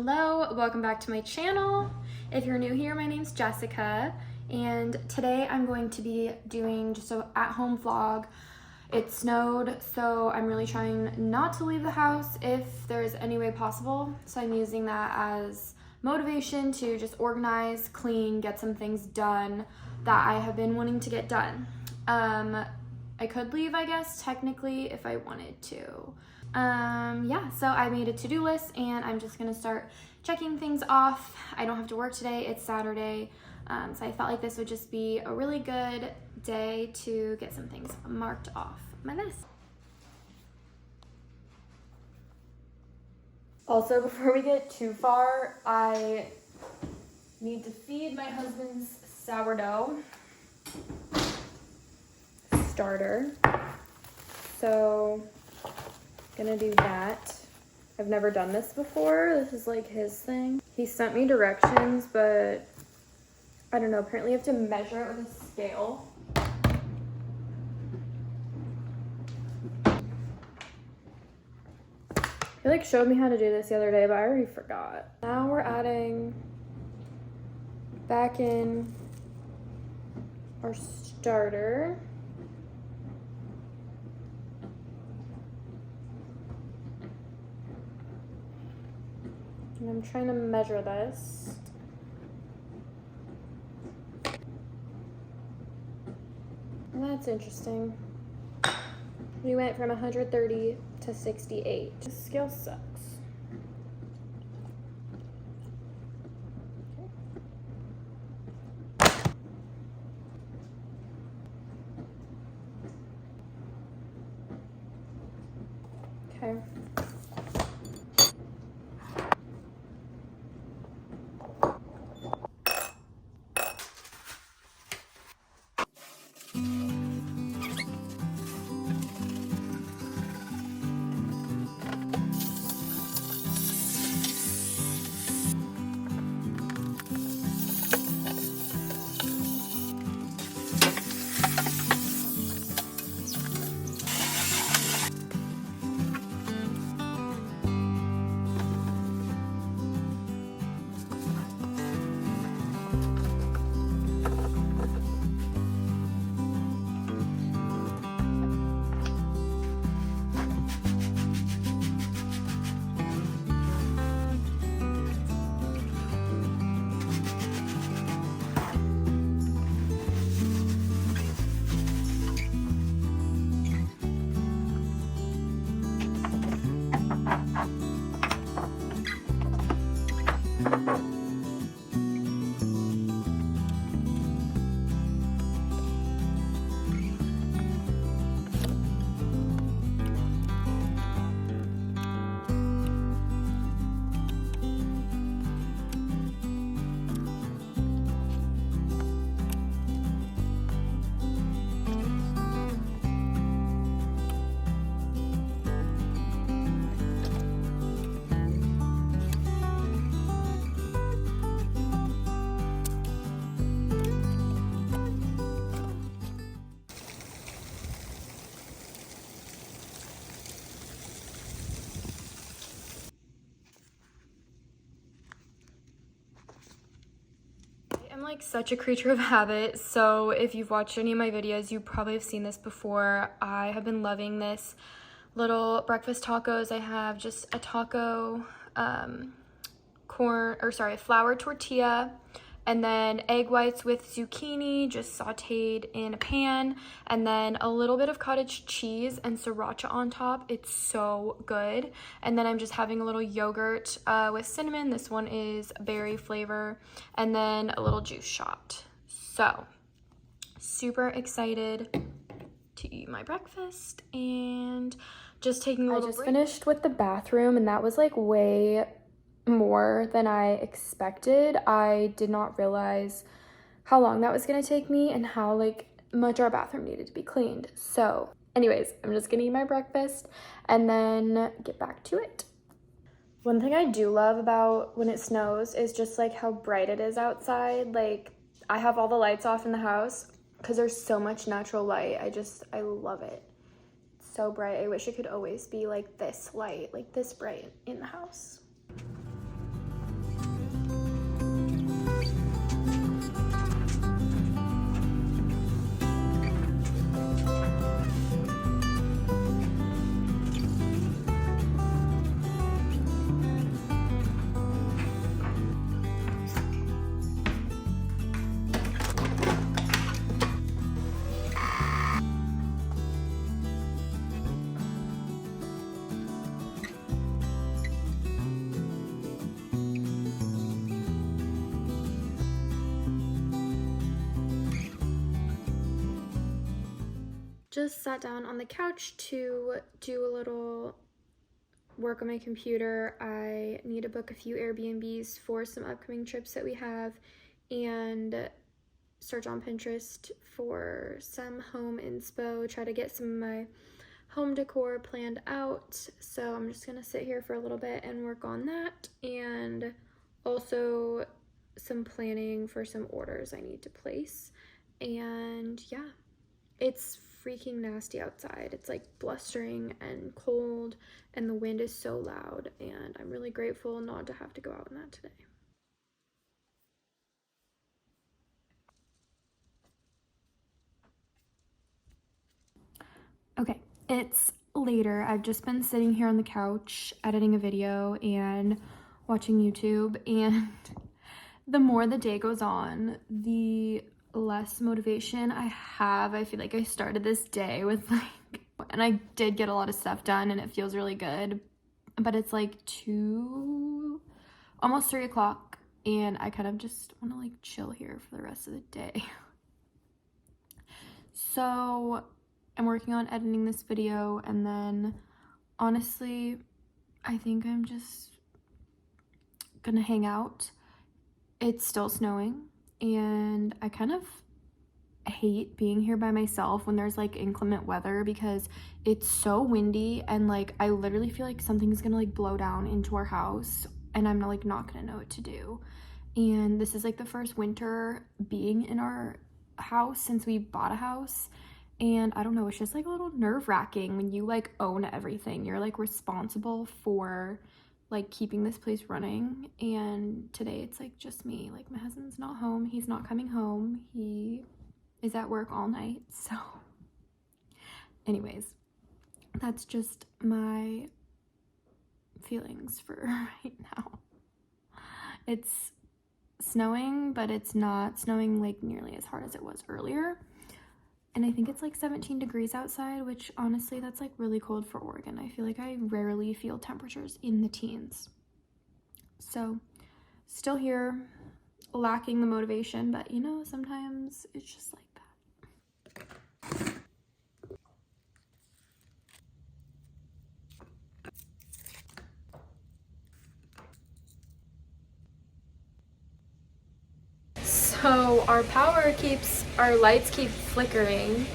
Hello, welcome back to my channel. If you're new here, my name's Jessica, and today I'm going to be doing just an at-home vlog. It snowed, so I'm really trying not to leave the house if there's any way possible. So I'm using that as motivation to just organize, clean, get some things done that I have been wanting to get done. I could leave, I guess, technically, if I wanted to. Yeah, so I made a to-do list and I'm just gonna start checking things off. I don't have to work today, it's Saturday, so I felt like this would just be a really good day to get some things marked off my list. Also, before we get too far, I need to feed my husband's sourdough starter. So gonna do that. I've never done this before. This is like his thing. He sent me directions, but I don't know, apparently you have to measure it with a scale. He like showed me how to do this the other day, but I already forgot. Now we're adding back in our starter. And I'm trying to measure this. That's interesting. We went from 130 to 68. This scale sucks. Okay. I'm like such a creature of habit, so if you've watched any of my videos, you probably have seen this before. I have been loving this little breakfast tacos. I have just a taco, flour tortilla, and then egg whites with zucchini just sauteed in a pan, and then a little bit of cottage cheese and sriracha on top. It's so good. And then I'm just having a little yogurt with cinnamon. This one is berry flavor, and then a little juice shot. So super excited to eat my breakfast and just taking a little break. I just finished with the bathroom, and that was like way more than I expected. I did not realize how long that was gonna take me and how like much our bathroom needed to be cleaned. So anyways, I'm just gonna eat my breakfast and then get back to it. One thing I do love about when it snows is just like how bright it is outside. Like I have all the lights off in the house because there's so much natural light. I love it. It's so bright. I wish it could always be like this light, like this bright in the house. just sat down on the couch to do a little work on my computer. I need to book a few Airbnbs for some upcoming trips that we have, and search on Pinterest for some home inspo, try to get some of my home decor planned out. So I'm just gonna sit here for a little bit and work on that, and also some planning for some orders I need to place. And yeah, it's freaking nasty outside. It's like blustering and cold, and the wind is so loud, and I'm really grateful not to have to go out in that today. Okay, it's later. I've just been sitting here on the couch editing a video and watching YouTube, and the more the day goes on, the less motivation I have. I feel like I started this day with like, and I did get a lot of stuff done and it feels really good, but it's like almost 3 o'clock, and I kind of just want to like chill here for the rest of the day. So I'm working on editing this video, and then honestly, I think I'm just gonna hang out. It's still snowing, and I kind of hate being here by myself when there's like inclement weather, because it's so windy, and like I literally feel like something's gonna like blow down into our house, and I'm not gonna know what to do. And this is like the first winter being in our house since we bought a house, and I don't know, it's just like a little nerve-wracking when you like own everything. You're like responsible for like keeping this place running, and today it's like just me. Like my husband's not home, he's not coming home, he is at work all night. So anyways, that's just my feelings for right now. It's snowing, but it's not snowing like nearly as hard as it was earlier, and I think it's like 17 degrees outside, which honestly, that's like really cold for Oregon. I feel like I rarely feel temperatures in the teens. So still here, lacking the motivation, but you know, sometimes it's just like that. So our lights keep flickering,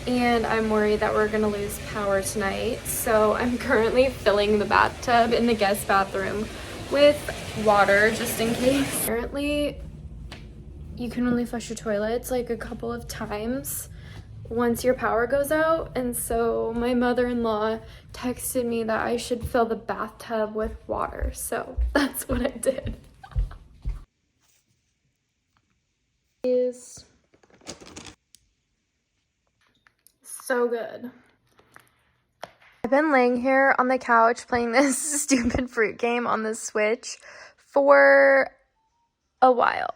and I'm worried that we're gonna lose power tonight. So I'm currently filling the bathtub in the guest bathroom with water just in case. Apparently, you can only flush your toilets like a couple of times once your power goes out, and so my mother-in-law texted me that I should fill the bathtub with water, so that's what I did. Is so good. I've been laying here on the couch playing this stupid fruit game on the Switch for a while.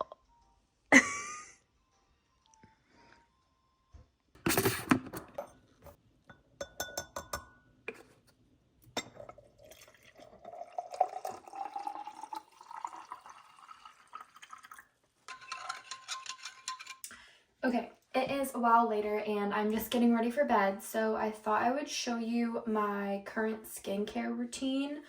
Okay, it is a while later and I'm just getting ready for bed, so I thought I would show you my current skincare routine,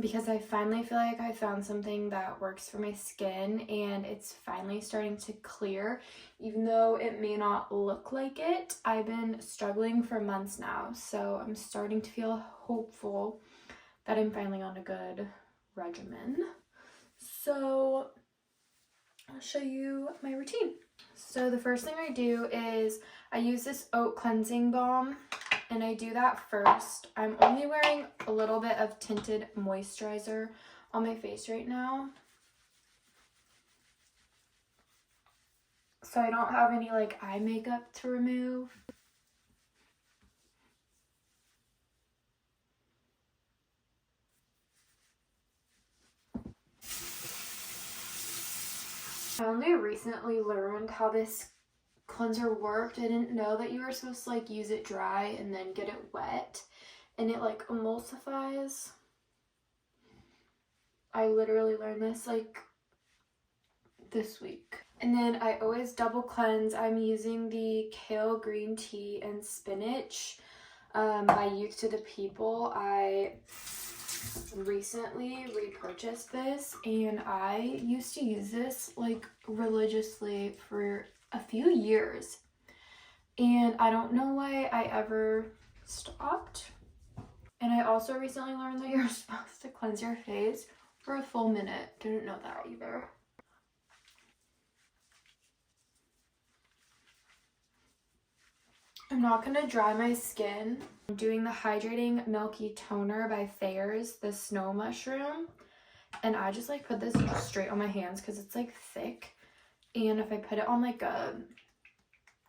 because I finally feel like I found something that works for my skin, and it's finally starting to clear, even though it may not look like it. I've been struggling for months now, so I'm starting to feel hopeful that I'm finally on a good regimen. So I'll show you my routine. So the first thing I do is I use this oat cleansing balm, and I do that first. I'm only wearing a little bit of tinted moisturizer on my face right now, so I don't have any like eye makeup to remove. I only recently learned how this cleanser worked. I didn't know that you were supposed to like use it dry and then get it wet, and it like emulsifies. I literally learned this like this week. And then I always double cleanse. I'm using the kale green tea and spinach by Youth to the People. I recently repurchased this, and I used to use this like religiously for a few years, and I don't know why I ever stopped. And I also recently learned that you're supposed to cleanse your face for a full minute. Didn't know that either. I'm not gonna dry my skin. I'm doing the Hydrating Milky Toner by Thayer's, the snow mushroom. And I just like put this straight on my hands because it's like thick. And if I put it on like a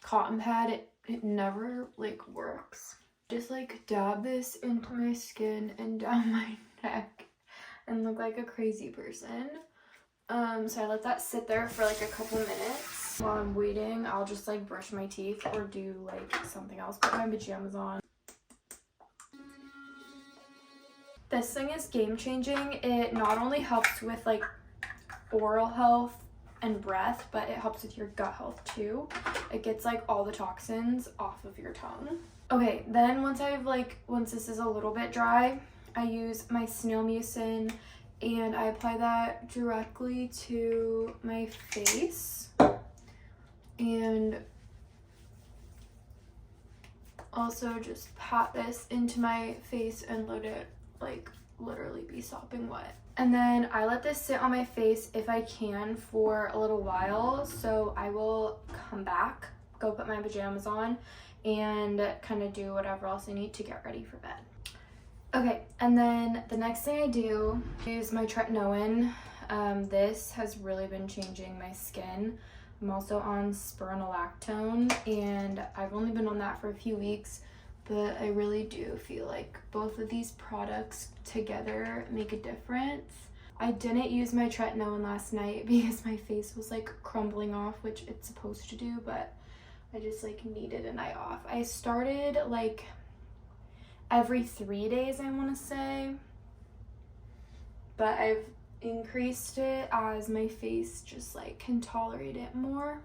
cotton pad, it never like works. Just like dab this into my skin and down my neck and look like a crazy person. So I let that sit there for like a couple minutes. While I'm waiting, I'll just like brush my teeth or do like something else. Put my pajamas on. This thing is game changing. It not only helps with like oral health and breath, but it helps with your gut health too. It gets like all the toxins off of your tongue. Okay, then once this is a little bit dry, I use my snail mucin and I apply that directly to my face. And also just pat this into my face and let it like literally be sopping wet. And then I let this sit on my face if I can for a little while. So I will come back, go put my pajamas on, and kind of do whatever else I need to get ready for bed. Okay, and then the next thing I do is my tretinoin. This has really been changing my skin. I'm also on spironolactone, and I've only been on that for a few weeks, but I really do feel like both of these products together make a difference. I didn't use my tretinoin last night because my face was like crumbling off, which it's supposed to do, but I just like needed a night off. I started like every 3 days, I want to say, but I've increased it as my face just like can tolerate it more.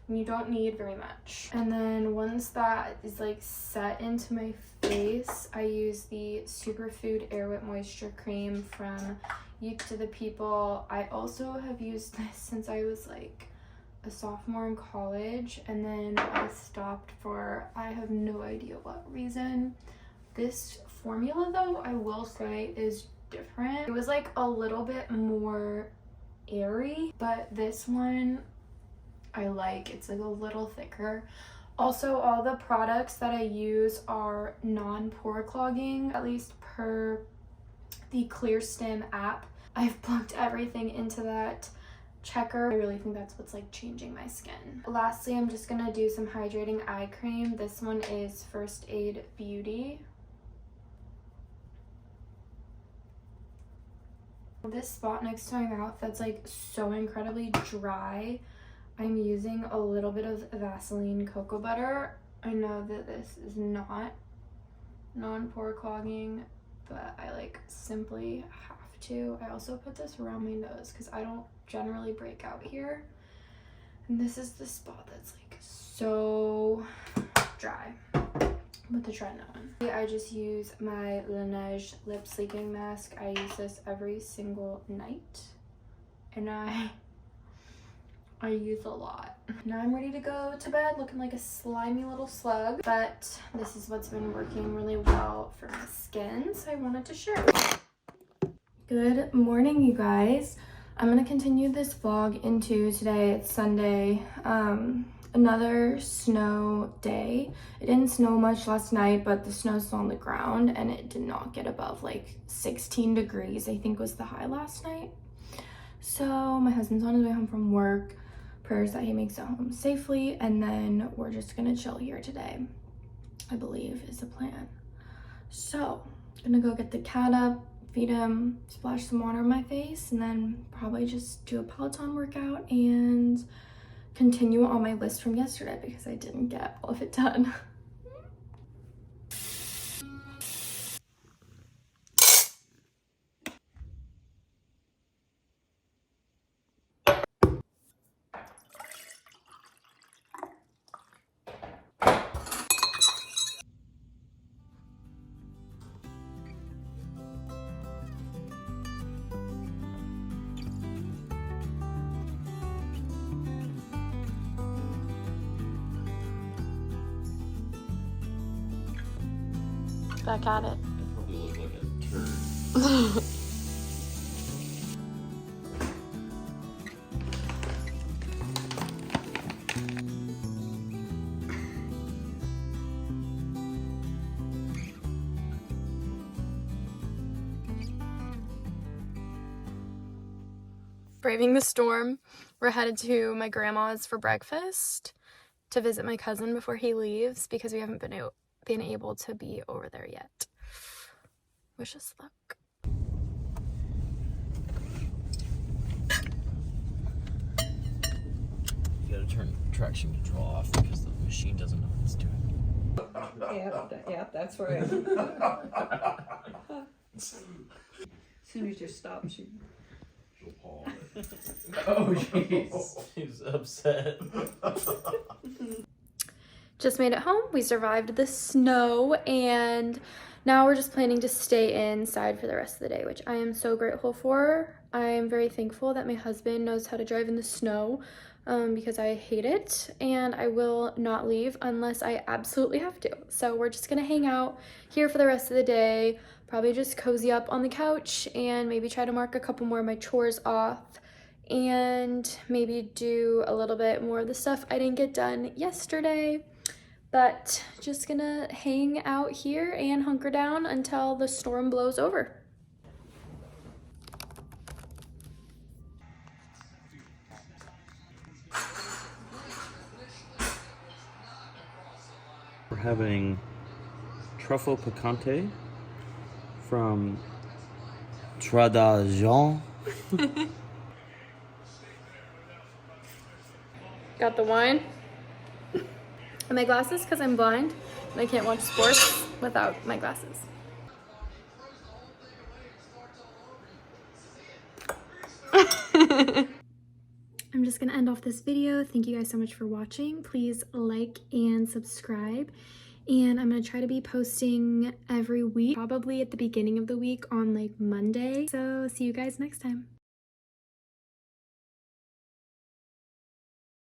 And you don't need very much. And then once that is like set into my face, I use the Superfood Airwit Moisture Cream from Youth to the People. I also have used this since I was like a sophomore in college, and then I stopped for I have no idea what reason. This formula though, I will say, is different. It was like a little bit more airy, but this one I like. It's like a little thicker. Also, all the products that I use are non-pore clogging, at least per the ClearStim app. I've plugged everything into that checker. I really think that's what's like changing my skin. Lastly, I'm just gonna do some hydrating eye cream. This one is First Aid Beauty. This spot next to my mouth that's like so incredibly dry, I'm using a little bit of Vaseline cocoa butter. I know that this is not non-pore clogging, but I like simply have to. I also put this around my nose because I don't generally break out here. And this is the spot that's like so dry with the tretinoin. I just use my Laneige lip sleeping mask. I use this every single night, and I use a lot. Now I'm ready to go to bed looking like a slimy little slug, but this is what's been working really well for my skin, so I wanted to share. Good morning, you guys. I'm gonna continue this vlog into today. It's Sunday. Another snow day. It didn't snow much last night, but the snow's still on the ground, and it did not get above like 16 degrees, I think was the high last night. So my husband's on his way home from work. Prayers that he makes it home safely, and then we're just gonna chill here today, I believe is the plan. So I'm gonna go get the cat up, feed him, splash some water on my face, and then probably just do a Peloton workout and continue on my list from yesterday because I didn't get all of it done. Back at it. I probably look like a turd. Braving the storm. We're headed to my grandma's for breakfast to visit my cousin before he leaves because we haven't been able to be over there yet. Wish us luck. You gotta turn traction control off because the machine doesn't know what it's doing. Yeah, that's right. As soon as you stop, she'll pause. Oh jeez. He's upset. Just made it home. We survived the snow and now we're just planning to stay inside for the rest of the day, which I am so grateful for. I am very thankful that my husband knows how to drive in the snow because I hate it and I will not leave unless I absolutely have to. So we're just gonna hang out here for the rest of the day, probably just cozy up on the couch and maybe try to mark a couple more of my chores off and maybe do a little bit more of the stuff I didn't get done yesterday. But just gonna hang out here and hunker down until the storm blows over. We're having truffle picante from sourdough. Got the wine and my glasses because I'm blind and I can't watch sports without my glasses. I'm just gonna end off this video. Thank you guys so much for watching. Please like and subscribe. And I'm gonna try to be posting every week, probably at the beginning of the week on like Monday. So see you guys next time.